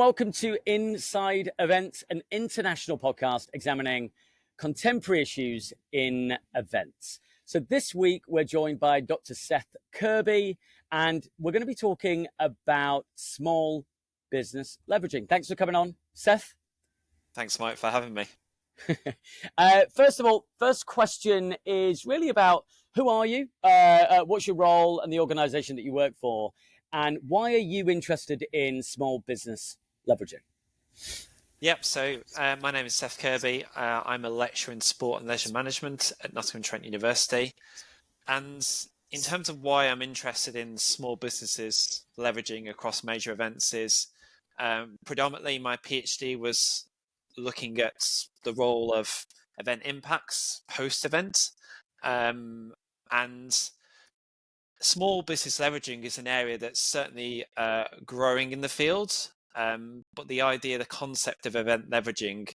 welcome to Inside Events, an international podcast examining contemporary issues in events. So this week we're joined by Dr. Seth Kirby, and we're going to be talking about small business leveraging. Thanks for coming on, Seth. Thanks, Mike, for having me. First of all, first question is really about who are you, what's your role and the organization that you work for, and why are you interested in small business leveraging? Yep, so my name is Seth Kirby. I'm a lecturer in sport and leisure management at Nottingham-Trent University. And in terms of why I'm interested in small businesses leveraging across major events is predominantly my PhD was looking at the role of event impacts post-event. And small business leveraging is an area that's certainly growing in the field, but the concept of event leveraging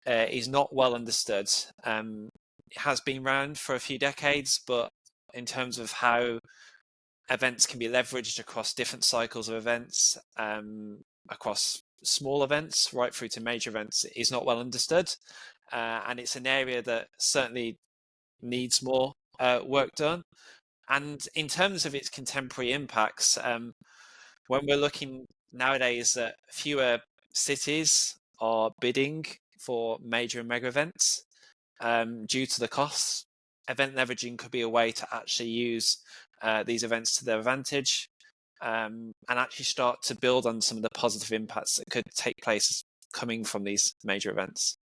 is not well understood. It has been around for a few decades, but in terms of how events can be leveraged across different cycles of events, across small events right through to major events, is not well understood. And it's an area that certainly needs more work done. And in terms of its contemporary impacts, when we're looking nowadays at fewer cities are bidding for major and mega events due to the costs, event leveraging could be a way to actually use these events to their advantage and actually start to build on some of the positive impacts that could take place coming from these major events.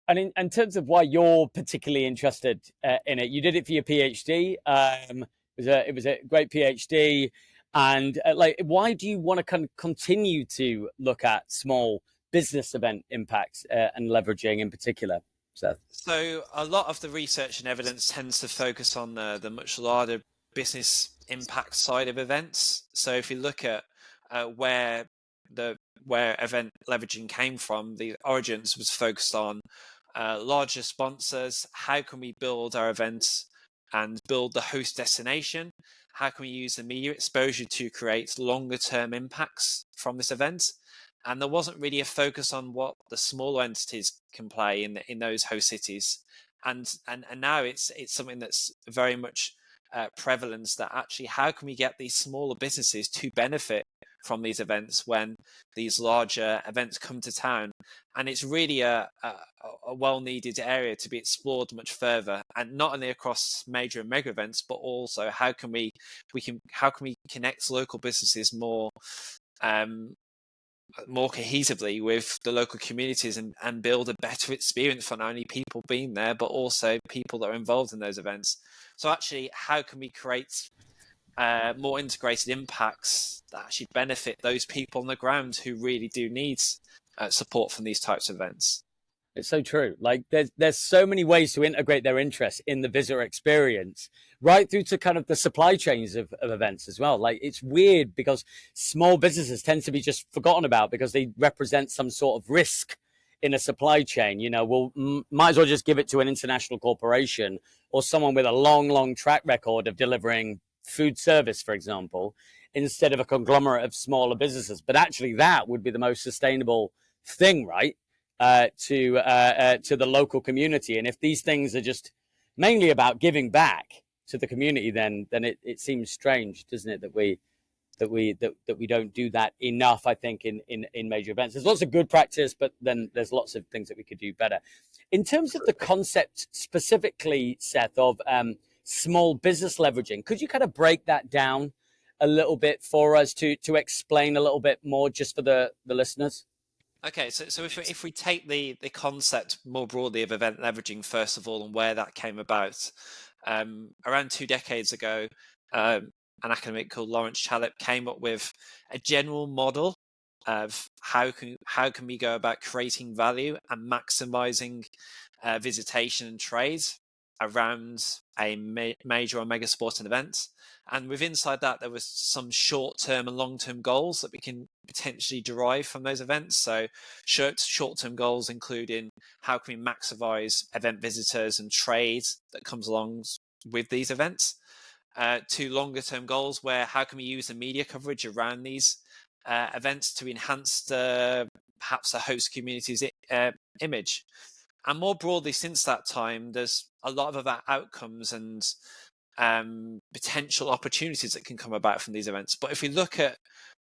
And in terms of why you're particularly interested in it, you did it for your PhD. It was a great PhD. And why do you want to continue to look at small business event impacts and leveraging in particular, Seth? So a lot of the research and evidence tends to focus on the much larger business impact side of events. So if you look at where event leveraging came from, the origins was focused on larger sponsors. How can we build our events and build the host destination? How can we use the media exposure to create longer term impacts from this event? And there wasn't really a focus on what the smaller entities can play in those host cities. And now it's something that's very much prevalent, that actually how can we get these smaller businesses to benefit from these events when these larger events come to town. And it's really a well-needed area to be explored much further, and not only across major and mega events, but also how can we connect local businesses more cohesively with the local communities and build a better experience for not only people being there, but also people that are involved in those events. So actually, how can we create more integrated impacts that actually benefit those people on the ground who really do need support from these types of events? It's so true. Like there's so many ways to integrate their interests in the visitor experience, right through to kind of the supply chains of events as well. Like it's weird because small businesses tend to be just forgotten about because they represent some sort of risk in a supply chain. You know, might as well just give it to an international corporation or someone with a long track record of delivering food service, for example, instead of a conglomerate of smaller businesses. But actually that would be the most sustainable thing, right? To the local community. And if these things are just mainly about giving back to the community, then it seems strange, doesn't it, that we don't do that enough, I think, in major events. There's lots of good practice, but then there's lots of things that we could do better. In terms of the concept specifically, Seth, of small business leveraging, could you kind of break that down a little bit for us to explain a little bit more just for the listeners? Okay, so if we take the concept more broadly of event leveraging first of all, and where that came about, around 2 decades ago, an academic called Lawrence Chalip came up with a general model of how can we go about creating value and maximizing visitation and trade around a major or mega sporting event. And inside that, there was some short-term and long-term goals that we can potentially derive from those events. So short-term goals including how can we maximize event visitors and trade that comes along with these events, to longer-term goals where how can we use the media coverage around these events to enhance perhaps the host community's image. And more broadly, since that time, there's a lot of outcomes and potential opportunities that can come about from these events. But if we look at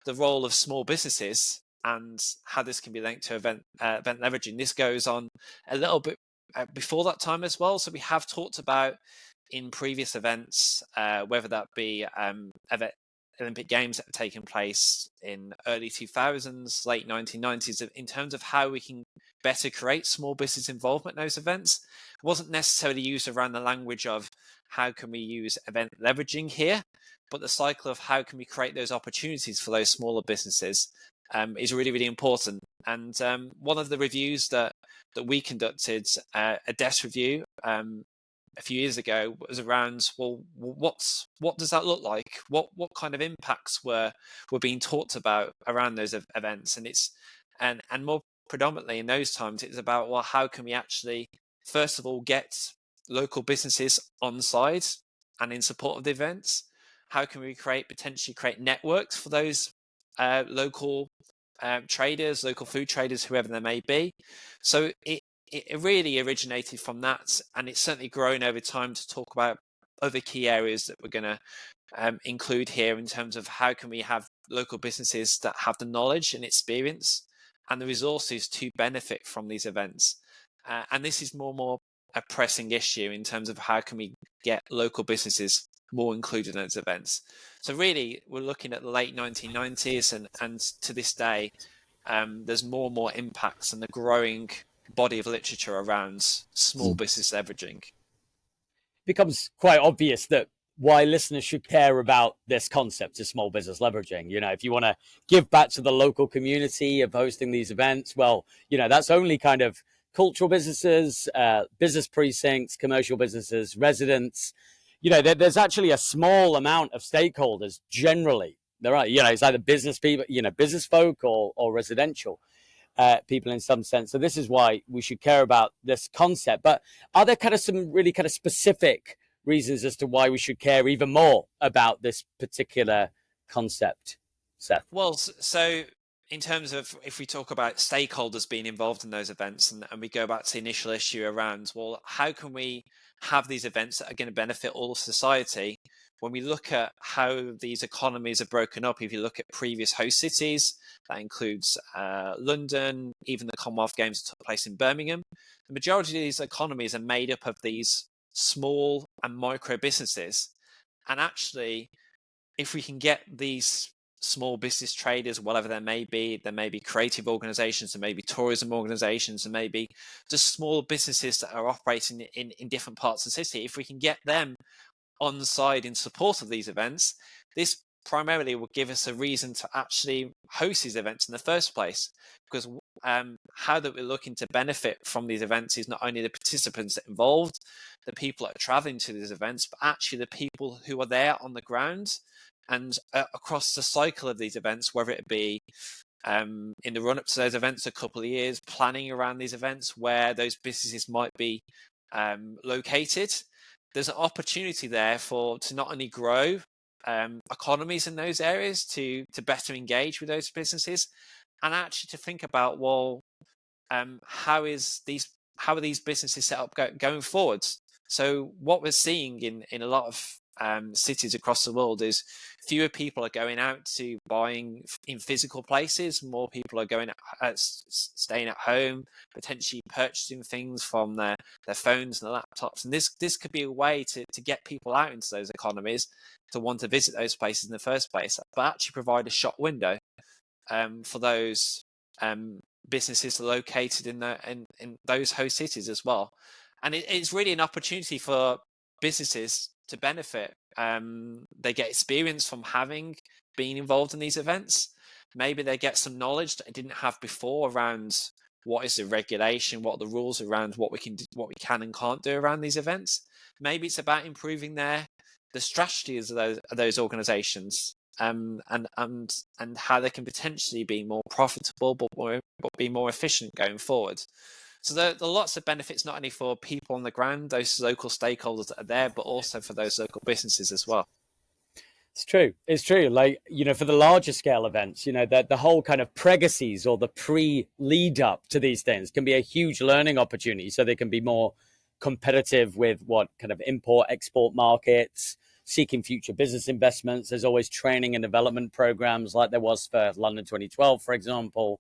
the role of small businesses and how this can be linked to event leveraging, this goes on a little bit before that time as well. So we have talked about in previous events, whether that be Olympic Games that have taken place in early 2000s, late 1990s, in terms of how we can better create small business involvement in those events. It wasn't necessarily used around the language of how can we use event leveraging here, but the cycle of how can we create those opportunities for those smaller businesses is really, really important. And one of the reviews that we conducted, a desk review, a few years ago, was around, well, what does that look like? What kind of impacts were being talked about around those events? And it's and more predominantly in those times, it's about, well, how can we actually first of all get local businesses on side and in support of the events? How can we potentially create networks for those local traders, local food traders, whoever they may be? So it really originated from that, and it's certainly grown over time to talk about other key areas that we're going to include here in terms of how can we have local businesses that have the knowledge and experience and the resources to benefit from these events. And this is more a pressing issue in terms of how can we get local businesses more included in those events. So really, we're looking at the late 1990s, and to this day, there's more and more impacts and the growing body of literature around small business leveraging. It becomes quite obvious that why listeners should care about this concept of small business leveraging. If you want to give back to the local community of hosting these events, well, that's only kind of cultural businesses, business precincts, commercial businesses, residents. There's actually a small amount of stakeholders generally. There are, it's either business people, business folk or residential people in some sense. So this is why we should care about this concept. But are there kind of some really kind of specific reasons as to why we should care even more about this particular concept, Seth? Well, so in terms of, if we talk about stakeholders being involved in those events, and we go back to the initial issue around, well, how can we have these events that are going to benefit all of society? When we look at how these economies are broken up, if you look at previous host cities, that includes London, even the Commonwealth Games that took place in Birmingham, the majority of these economies are made up of these small and micro businesses. And actually, if we can get these small business traders, whatever there may be creative organizations, there may be tourism organizations, there may be just small businesses that are operating in different parts of the city. If we can get them on side in support of these events, this primarily will give us a reason to actually host these events in the first place, because how that we're looking to benefit from these events is not only the participants involved, the people that are traveling to these events, but actually the people who are there on the ground and across the cycle of these events, whether it be in the run up to those events, a couple of years, planning around these events, where those businesses might be located. There's an opportunity there to not only grow economies in those areas, to better engage with those businesses, and actually to think about, well, how are these businesses set up going forwards? So what we're seeing in a lot of cities across the world is fewer people are going out to buying in physical places. More people are going staying at home, potentially purchasing things from their phones and their laptops. And this could be a way to get people out into those economies, to want to visit those places in the first place, but actually provide a shop window for those businesses located in those host cities as well. And it's really an opportunity for businesses to benefit. They get experience from being involved in these events. Maybe they get some knowledge that they didn't have before around what is the regulation, what are the rules around what we can and can't do around these events. Maybe it's about improving the strategies of those organizations, and how they can potentially be more profitable, but be more efficient going forward. So there are lots of benefits, not only for people on the ground, those local stakeholders that are there, but also for those local businesses as well. It's true. It's true. Like, for the larger scale events, the whole kind of pregacies or the pre lead up to these things can be a huge learning opportunity. So they can be more competitive with what kind of import export markets, seeking future business investments. There's always training and development programs like there was for London 2012, for example,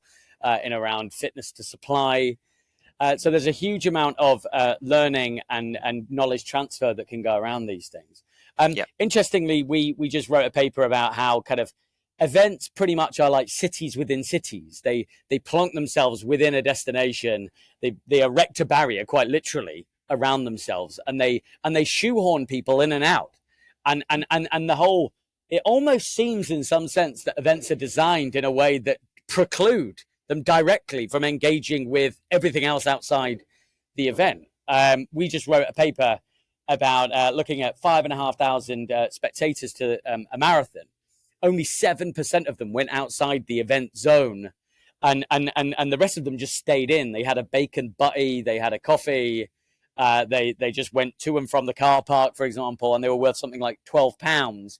in around fitness to supply. So there's a huge amount of learning and knowledge transfer that can go around these things. Yeah. Interestingly, we just wrote a paper about how kind of events pretty much are like cities within cities. They plonk themselves within a destination. They erect a barrier, quite literally, around themselves, and they shoehorn people in and out. And the whole, it almost seems in some sense that events are designed in a way that preclude them directly from engaging with everything else outside the event. We just wrote a paper about looking at 5,500 spectators to a marathon. Only 7% of them went outside the event zone, and the rest of them just stayed in. They had a bacon butty, they had a coffee, they just went to and from the car park, for example, and they were worth something like £12.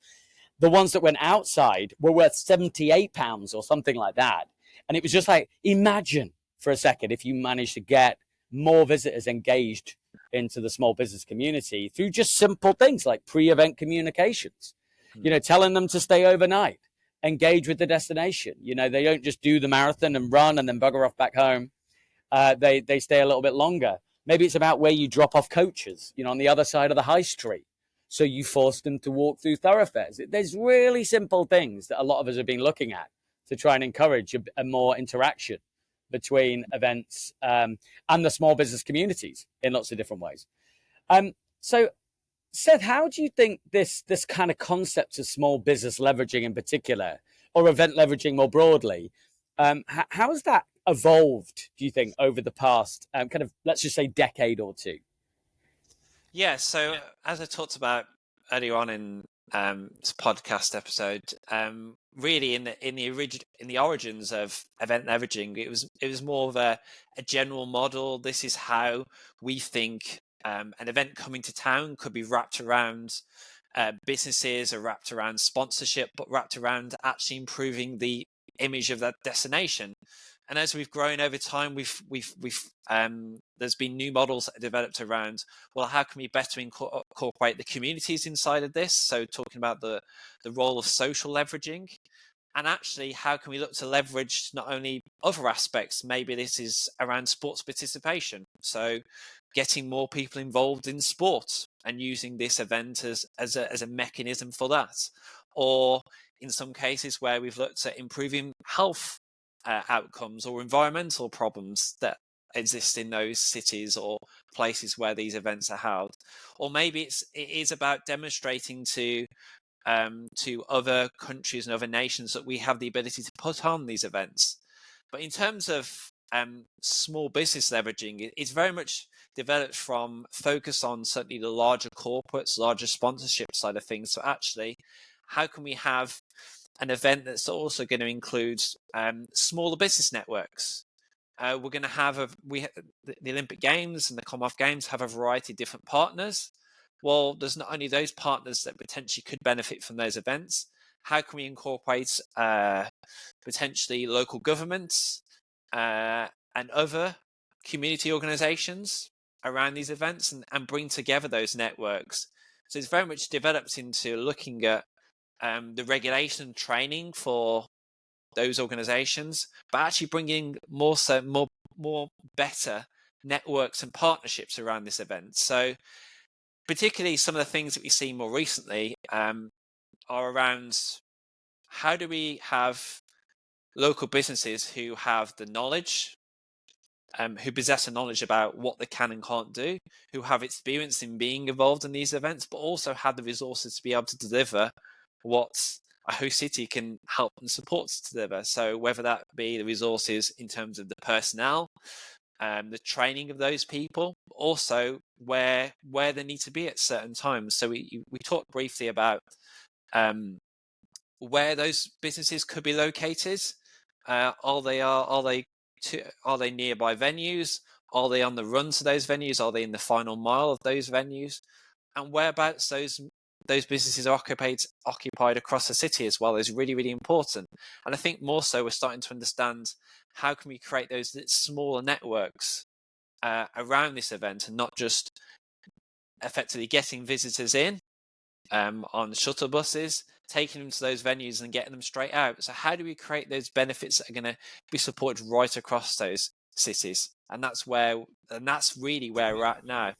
The ones that went outside were worth £78 or something like that. And it was just like, imagine for a second if you managed to get more visitors engaged into the small business community through just simple things like pre-event communications, telling them to stay overnight, engage with the destination. They don't just do the marathon and run and then bugger off back home. They stay a little bit longer. Maybe it's about where you drop off coaches, on the other side of the high street. So you force them to walk through thoroughfares. There's really simple things that a lot of us have been looking at to try and encourage a more interaction between events and the small business communities in lots of different ways. So, Seth, how do you think this kind of concept of small business leveraging in particular, or event leveraging more broadly, how has that evolved, do you think, over the past kind of, let's just say, decade or two? Yeah, so as I talked about earlier on in this podcast episode, really in the origins of event leveraging, it was more of a general model. This is how we think an event coming to town could be wrapped around businesses, or wrapped around sponsorship, but wrapped around actually improving the image of that destination. And as we've grown over time, there's been new models that are developed around, well, how can we better incorporate the communities inside of this? So talking about the role of social leveraging, and actually how can we look to leverage not only other aspects, maybe this is around sports participation. So getting more people involved in sports and using this event as a mechanism for that. Or in some cases where we've looked at improving health outcomes or environmental problems that exist in those cities or places where these events are held. Or maybe it is about demonstrating to other countries and other nations that we have the ability to put on these events. But in terms of small business leveraging, it's very much developed from focus on certainly the larger corporates, larger sponsorship side of things. So actually, how can we have an event that's also going to include smaller business networks? We're going to have the Olympic Games and the Commonwealth Games have a variety of different partners. Well, there's not only those partners that potentially could benefit from those events. How can we incorporate potentially local governments and other community organizations around these events and bring together those networks? So it's very much developed into looking at the regulation and training for those organizations, but actually bringing more better networks and partnerships around this event. So particularly some of the things that we see more recently are around how do we have local businesses who have the knowledge, who possess a knowledge about what they can and can't do, who have experience in being involved in these events, but also have the resources to be able to deliver what a host city can help and support to deliver. So whether that be the resources in terms of the personnel, the training of those people, also where they need to be at certain times. So we talked briefly about where those businesses could be located. Are they nearby venues? Are they on the run to those venues? Are they in the final mile of those venues? And whereabouts those those businesses are occupied across the city as well is really, really important. And I think more so we're starting to understand how can we create those smaller networks around this event, and not just effectively getting visitors in on shuttle buses, taking them to those venues and getting them straight out. So how do we create those benefits that are going to be supported right across those cities? And that's really where we're at now.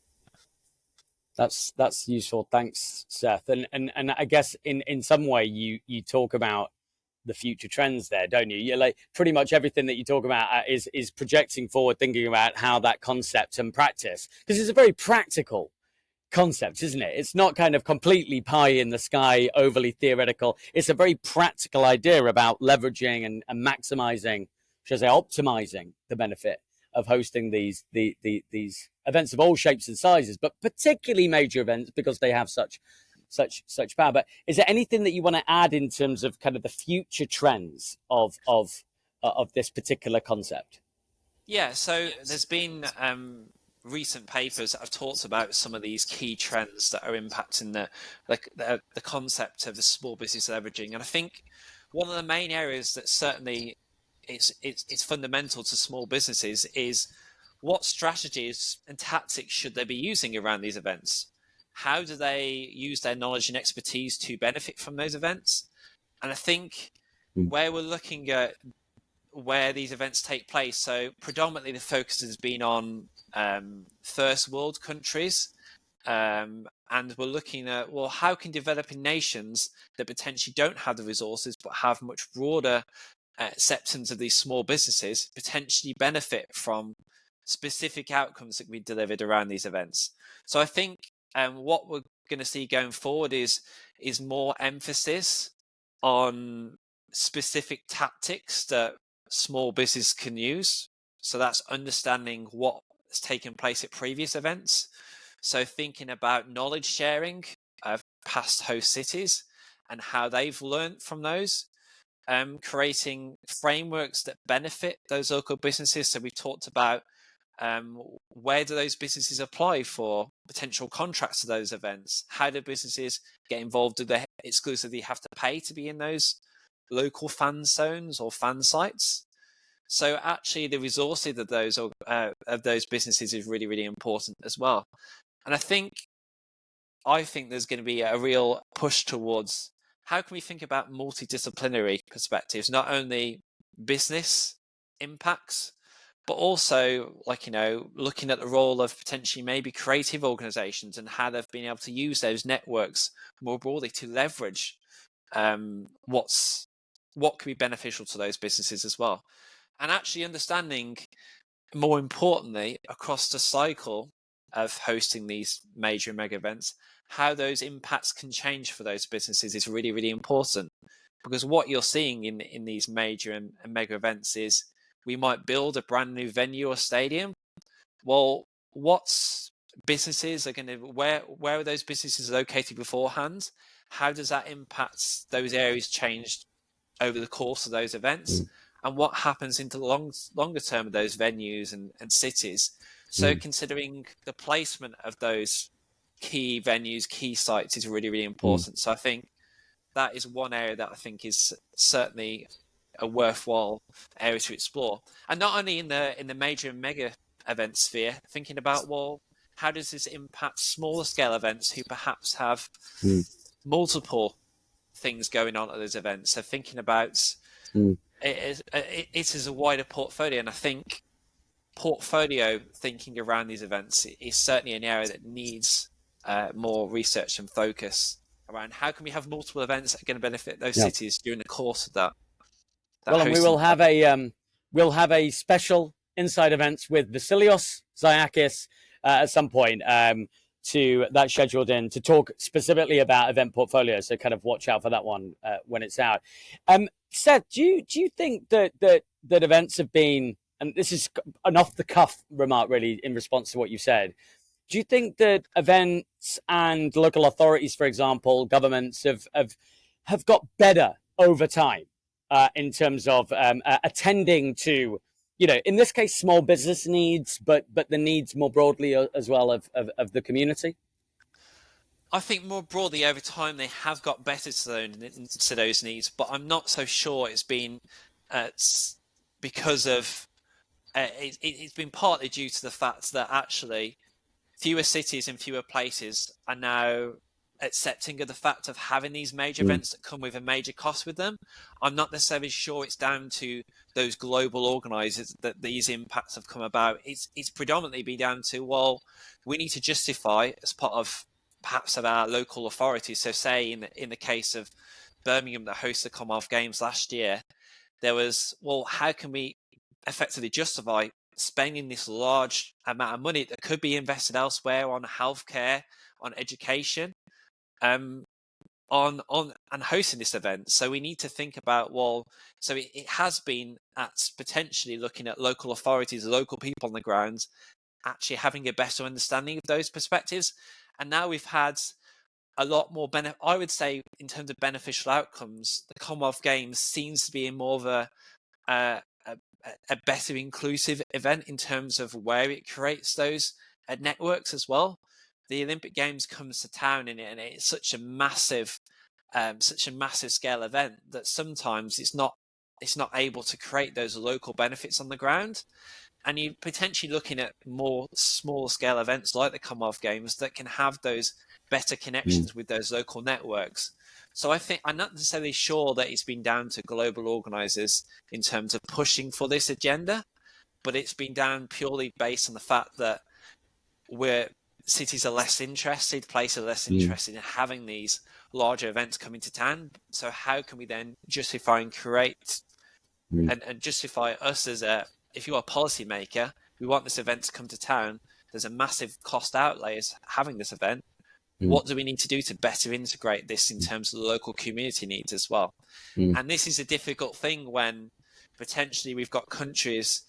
That's useful. Thanks, Seth. And I guess in some way you talk about the future trends there, don't you? You're like pretty much everything that you talk about is projecting forward, thinking about how that concept and practice, because it's a very practical concept, isn't it? It's not kind of completely pie in the sky, overly theoretical. It's a very practical idea about leveraging and maximizing, should I say, optimizing the benefit of hosting these events of all shapes and sizes, but particularly major events because they have such power. But is there anything that you want to add in terms of kind of the future trends of this particular concept? Yeah, so there's been recent papers that have talked about some of these key trends that are impacting the concept of the small business leveraging. And I think one of the main areas that certainly it's fundamental to small businesses is what strategies and tactics should they be using around these events? How do they use their knowledge and expertise to benefit from those events? And I think where we're looking at where these events take place, so predominantly the focus has been on first world countries, and we're looking at, well, how can developing nations that potentially don't have the resources but have much broader acceptance of these small businesses potentially benefit from specific outcomes that can be delivered around these events. So I think what we're going to see going forward is more emphasis on specific tactics that small business can use. So that's understanding what has taken place at previous events. So thinking about knowledge sharing of past host cities and how they've learned from those. Creating frameworks that benefit those local businesses. So we talked about where do those businesses apply for potential contracts to those events? How do businesses get involved? Do they exclusively have to pay to be in those local fan zones or fan sites? So actually the resources of those businesses is really, really important as well. And I think there's going to be a real push towards how can we think about multidisciplinary perspectives, not only business impacts, but also looking at the role of potentially maybe creative organizations and how they've been able to use those networks more broadly to leverage what could be beneficial to those businesses as well. And actually understanding, more importantly, across the cycle of hosting these major and mega events, how those impacts can change for those businesses is really, really important. Because what you're seeing in these major and mega events is we might build a brand new venue or stadium. Well, what's businesses are going to, where are those businesses located beforehand? How does that impact those areas changed over the course of those events? And what happens into the longer term of those venues and cities? So considering the placement of those key venues, key sites is really, really important. So I think that is one area that I think is certainly a worthwhile area to explore. And not only in the major and mega event sphere, thinking about, well, how does this impact smaller scale events who perhaps have multiple things going on at those events? So thinking about it is a wider portfolio. And I think portfolio thinking around these events is certainly an area that needs more research and focus around how can we have multiple events that are going to benefit those cities during the course of that. Well, and we will have a special Inside Events with Vasilios Zayakis at some point to that scheduled in to talk specifically about event portfolios. So kind of watch out for that one when it's out. Seth, do you think that events have been, and this is an off the cuff remark really in response to what you said, do you think that events and local authorities, for example, governments have got better over time in terms of attending to, in this case, small business needs, but the needs more broadly as well of the community? I think more broadly over time they have got better to those needs, but I'm not so sure it's been because of it's been partly due to the fact that actually fewer cities and fewer places are now accepting of the fact of having these major events that come with a major cost with them. I'm not necessarily sure it's down to those global organisers that these impacts have come about. It's predominantly been down to, well, we need to justify as part of perhaps of our local authorities. So say in the case of Birmingham that hosted the Commonwealth Games last year, there was, well, how can we effectively justify spending this large amount of money that could be invested elsewhere on healthcare, on education, on and hosting this event? So we need to think about, well, so it has been at potentially looking at local authorities, local people on the ground, actually having a better understanding of those perspectives. And now we've had a lot more I would say in terms of beneficial outcomes, the Commonwealth Games seems to be in more of a better inclusive event in terms of where it creates those networks as well. The Olympic Games comes to town in it, and it's such a massive scale event that sometimes it's not able to create those local benefits on the ground. And you're potentially looking at more small scale events like the Commonwealth Games that can have those better connections with those local networks. So I think I'm not necessarily sure that it's been down to global organisers in terms of pushing for this agenda, but it's been down purely based on the fact that cities are less interested, places are less interested in having these larger events coming to town. So how can we then justify and create and justify us as if you're a policymaker, we want this event to come to town. There's a massive cost outlay as having this event. What do we need to do to better integrate this in terms of the local community needs as well? And this is a difficult thing when potentially we've got countries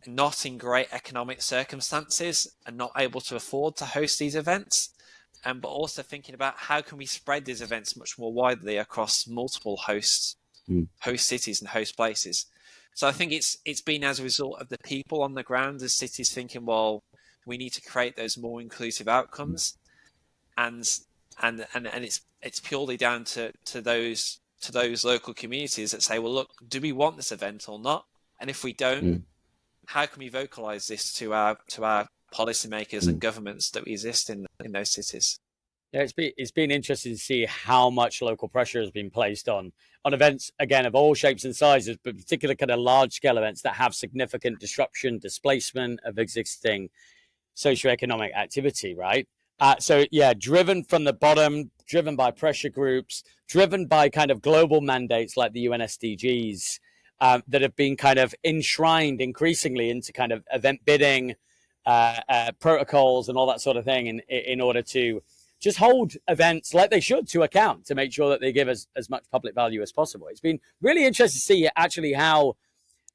not in great economic circumstances and not able to afford to host these events. But also thinking about how can we spread these events much more widely across multiple host cities and host places. So I think it's been as a result of the people on the ground as cities thinking, well, we need to create those more inclusive outcomes, and it's purely down to those local communities that say, well, look, do we want this event or not? And if we don't, how can we vocalize this to our policymakers and governments that exist in those cities? Yeah, it's been interesting to see how much local pressure has been placed on events, again, of all shapes and sizes, but particularly kind of large scale events that have significant disruption, displacement of existing socioeconomic activity, right? So yeah, driven from the bottom, driven by pressure groups, driven by kind of global mandates like the UN SDGs that have been kind of enshrined increasingly into kind of event bidding protocols and all that sort of thing in order to just hold events like they should to account to make sure that they give us as much public value as possible. It's been really interesting to see actually how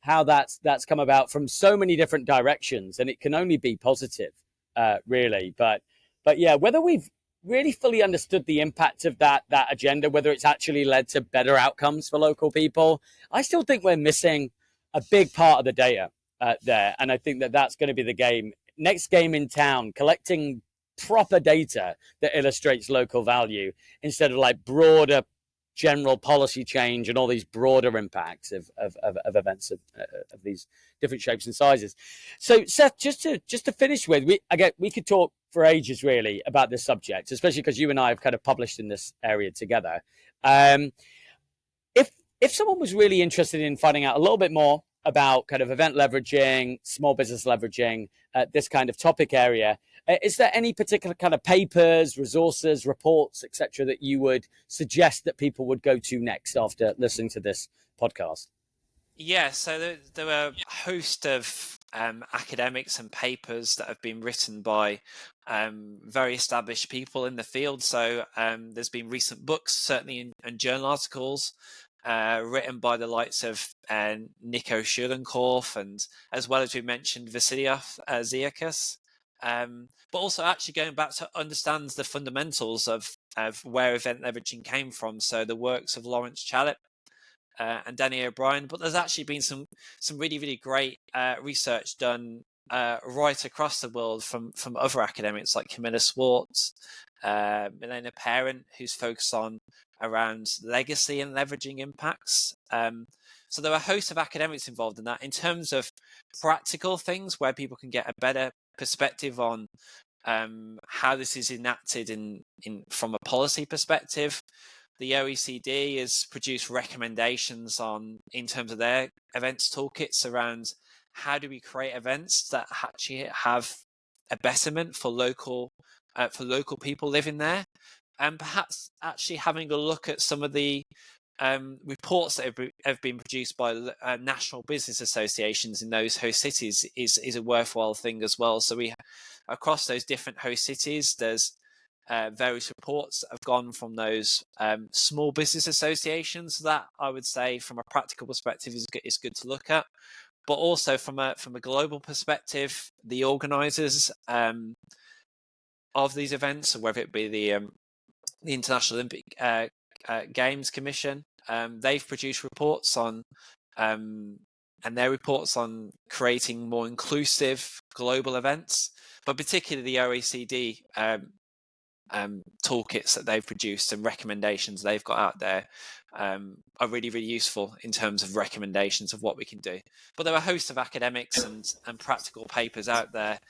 that's come about from so many different directions, and it can only be positive, really. But yeah, whether we've really fully understood the impact of that agenda, whether it's actually led to better outcomes for local people, I still think we're missing a big part of the data there, and I think that's going to be the next game in town, collecting proper data that illustrates local value instead of like broader general policy change and all these broader impacts of events of these different shapes and sizes. So Seth, just to finish with, we could talk for ages really about this subject, especially because you and I have kind of published in this area together. If someone was really interested in finding out a little bit more about kind of event leveraging, small business leveraging, this kind of topic area, is there any particular kind of papers, resources, reports, etc., that you would suggest that people would go to next after listening to this podcast? Yeah, so there are a host of academics and papers that have been written by very established people in the field. So there's been recent books, certainly, and journal articles written by the likes of Nico Schulenkorf, and as well as we mentioned, Vasiliev Ziakas. But also actually going back to understand the fundamentals of where event leveraging came from. So the works of Lawrence Chalip and Danny O'Brien. But there's actually been some really, really great research done right across the world from other academics like Camilla Swartz, Milena Parent, who's focused on around legacy and leveraging impacts. So there are a host of academics involved in that. In terms of practical things where people can get a better perspective on how this is enacted in from a policy perspective, the OECD has produced recommendations in terms of their events toolkits around how do we create events that actually have a betterment for local people living there, and perhaps actually having a look at some of the reports that have been produced by national business associations in those host cities is a worthwhile thing as well. So across those different host cities, there's various reports that have gone from those small business associations that I would say from a practical perspective is good to look at, but also from a global perspective, the organisers of these events, so whether it be the International Olympic Games Commission, they've produced reports on and their reports on creating more inclusive global events, but particularly the OECD toolkits that they've produced and recommendations they've got out there are really, really useful in terms of recommendations of what we can do. But there are a host of academics and practical papers out there,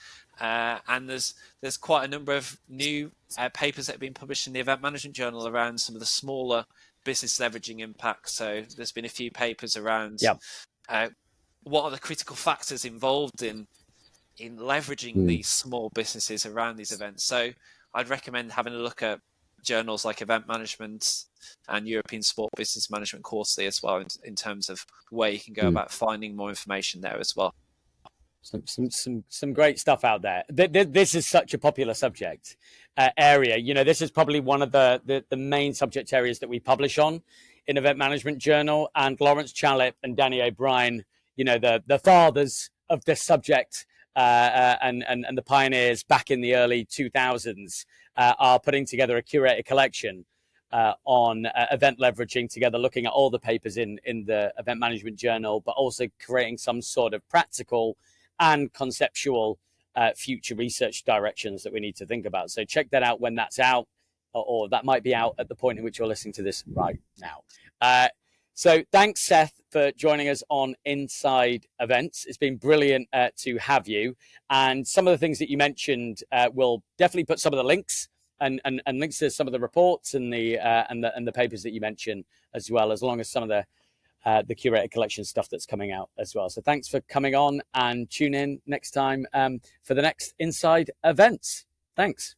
and there's quite a number of new papers that have been published in the Event Management Journal around some of the smaller business leveraging impacts. So there's been a few papers around what are the critical factors involved in leveraging these small businesses around these events. So I'd recommend having a look at journals like Event Management and European Sport Business Management Quarterly as well, in terms of where you can go about finding more information there as well. Some great stuff out there. This is such a popular subject area. You know, this is probably one of the main subject areas that we publish on in Event Management Journal. And Lawrence Chalip and Danny O'Brien, you know, the fathers of this subject and the pioneers back in the early 2000s are putting together a curated collection on event leveraging together, looking at all the papers in the Event Management Journal, but also creating some sort of practical and conceptual future research directions that we need to think about. So check that out when that's out, or that might be out at the point in which you're listening to this right now. So thanks, Seth, for joining us on Inside Events. It's been brilliant to have you. And some of the things that you mentioned, we'll definitely put some of the links and links to some of the reports and the papers that you mentioned, as well as some of the curated collection stuff that's coming out as well. So thanks for coming on, and tune in next time for the next Inside Events. Thanks.